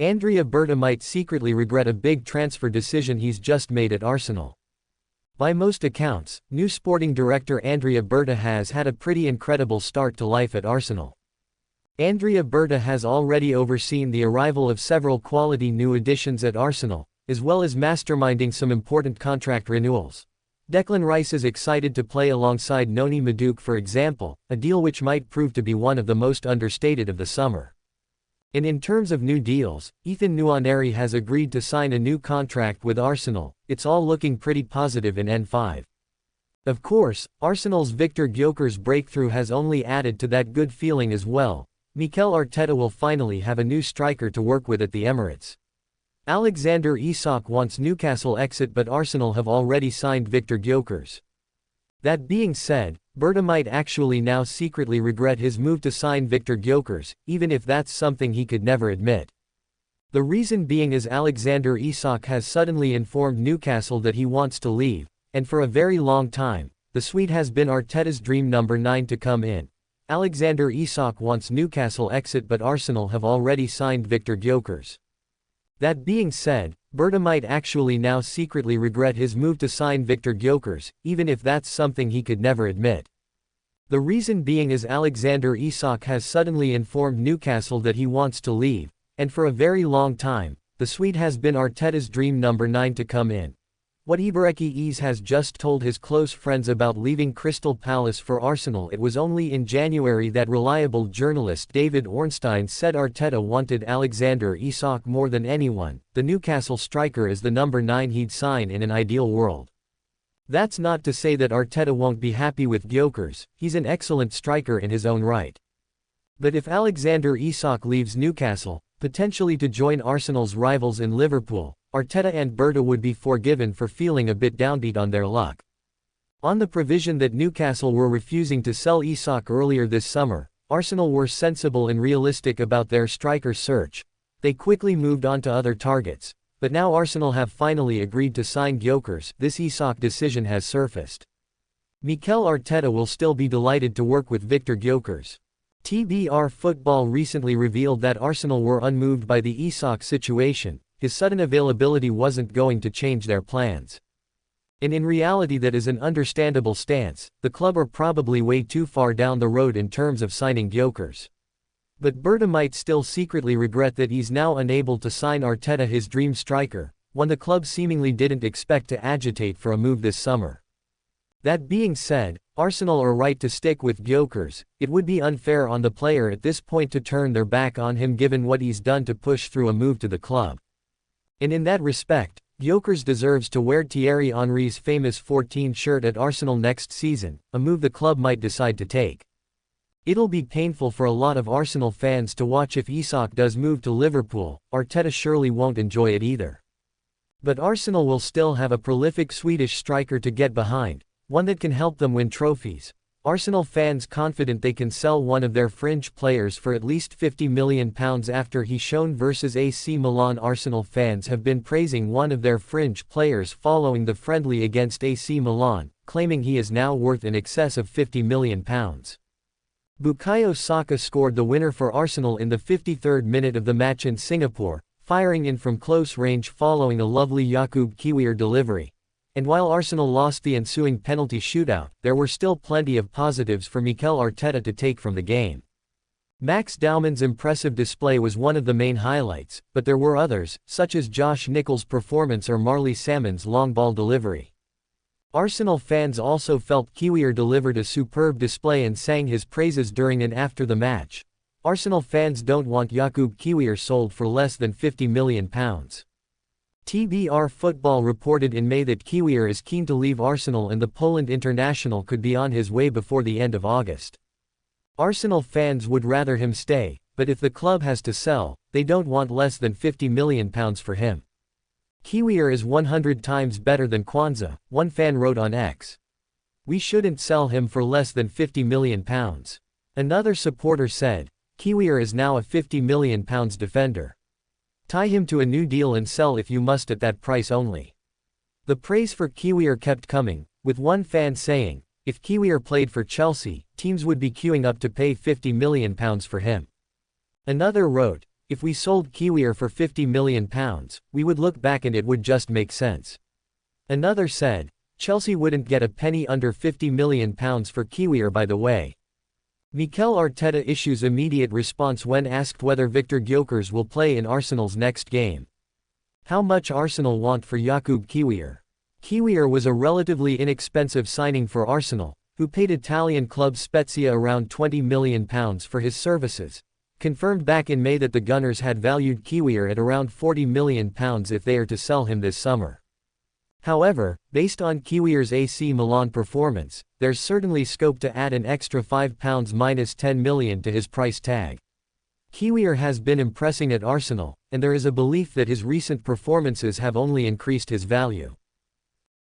Andrea Berta might secretly regret a big transfer decision he's just made at Arsenal. By most accounts, new sporting director Andrea Berta has had a pretty incredible start to life at Arsenal. Andrea Berta has already overseen the arrival of several quality new additions at Arsenal, as well as masterminding some important contract renewals. Declan Rice is excited to play alongside Noni Madueke, for example, a deal which might prove to be one of the most understated of the summer. And in terms of new deals, Ethan Nwaneri has agreed to sign a new contract with Arsenal. It's all looking pretty positive in N5. Of course, Arsenal's Victor Gyökeres breakthrough has only added to that good feeling as well. Mikel Arteta will finally have a new striker to work with at the Emirates. Alexander Isak wants Newcastle exit, but Arsenal have already signed Victor Gyökeres. That being said, Berta might actually now secretly regret his move to sign Victor Gyökeres, even if that's something he could never admit. The reason being is Alexander Isak has suddenly informed Newcastle that he wants to leave, and for a very long time, the Swede has been Arteta's dream number 9 to come in. Alexander Isak wants Newcastle exit, but Arsenal have already signed Victor Gyökeres. That being said, Berta might actually now secretly regret his move to sign Victor Gyökeres, even if that's something he could never admit. The reason being is Alexander Isak has suddenly informed Newcastle that he wants to leave, and for a very long time, the Swede has been Arteta's dream number 9 to come in. What Ibaraki has just told his close friends about leaving Crystal Palace for Arsenal. It was only in January that reliable journalist David Ornstein said Arteta wanted Alexander Isak more than anyone. The Newcastle striker is the number 9 he'd sign in an ideal world. That's not to say that Arteta won't be happy with Gyökeres. He's an excellent striker in his own right. But if Alexander Isak leaves Newcastle, potentially to join Arsenal's rivals in Liverpool, Arteta and Berta would be forgiven for feeling a bit downbeat on their luck. On the provision that Newcastle were refusing to sell Isak earlier this summer, Arsenal were sensible and realistic about their striker search. They quickly moved on to other targets, but now Arsenal have finally agreed to sign Gyökeres. This Isak decision has surfaced. Mikel Arteta will still be delighted to work with Victor Gyökeres. TBR Football recently revealed that Arsenal were unmoved by the Isak situation. His sudden availability wasn't going to change their plans. And in reality that is an understandable stance. The club are probably way too far down the road in terms of signing Gyökeres. But Berta might still secretly regret that he's now unable to sign Arteta, his dream striker, one the club seemingly didn't expect to agitate for a move this summer. That being said, Arsenal are right to stick with Gyökeres. It would be unfair on the player at this point to turn their back on him given what he's done to push through a move to the club. And in that respect, Gyökeres deserves to wear Thierry Henry's famous 14 shirt at Arsenal next season, a move the club might decide to take. It'll be painful for a lot of Arsenal fans to watch if Isak does move to Liverpool. Arteta surely won't enjoy it either. But Arsenal will still have a prolific Swedish striker to get behind, one that can help them win trophies. Arsenal fans confident they can sell one of their fringe players for at least £50 million after he shone versus AC Milan. Arsenal fans have been praising one of their fringe players following the friendly against AC Milan, claiming he is now worth in excess of £50 million. Bukayo Saka scored the winner for Arsenal in the 53rd minute of the match in Singapore, firing in from close range following a lovely Jakub Kiwior delivery. And while Arsenal lost the ensuing penalty shootout, there were still plenty of positives for Mikel Arteta to take from the game. Max Dauman's impressive display was one of the main highlights, but there were others, such as Josh Nicholls' performance or Marley Salmon's long ball delivery. Arsenal fans also felt Kiwior delivered a superb display and sang his praises during and after the match. Arsenal fans don't want Jakub Kiwior sold for less than £50 million. TBR Football reported in May that Kiwior is keen to leave Arsenal and the Poland international could be on his way before the end of August. Arsenal fans would rather him stay, but if the club has to sell, they don't want less than £50 million for him. Kiwior is 100 times better than Kwanzaa, one fan wrote on X. We shouldn't sell him for less than £50 million. Another supporter said, Kiwior is now a £50 million defender. Tie him to a new deal and sell if you must at that price only. The praise for Kiwior kept coming, with one fan saying, if Kiwior played for Chelsea, teams would be queuing up to pay £50 million for him. Another wrote, If we sold Kiwior for £50 million, we would look back and it would just make sense. Another said, Chelsea wouldn't get a penny under £50 million for Kiwior by the way. Mikel Arteta issues immediate response when asked whether Victor Gyökeres will play in Arsenal's next game. How much Arsenal want for Jakub Kiwior? Kiwior was a relatively inexpensive signing for Arsenal, who paid Italian club Spezia around £20 million for his services, confirmed back in May that the Gunners had valued Kiwior at around £40 million if they are to sell him this summer. However, based on Kiwior's AC Milan performance, there's certainly scope to add an extra £5 minus £10 million to his price tag. Kiwior has been impressing at Arsenal, and there is a belief that his recent performances have only increased his value.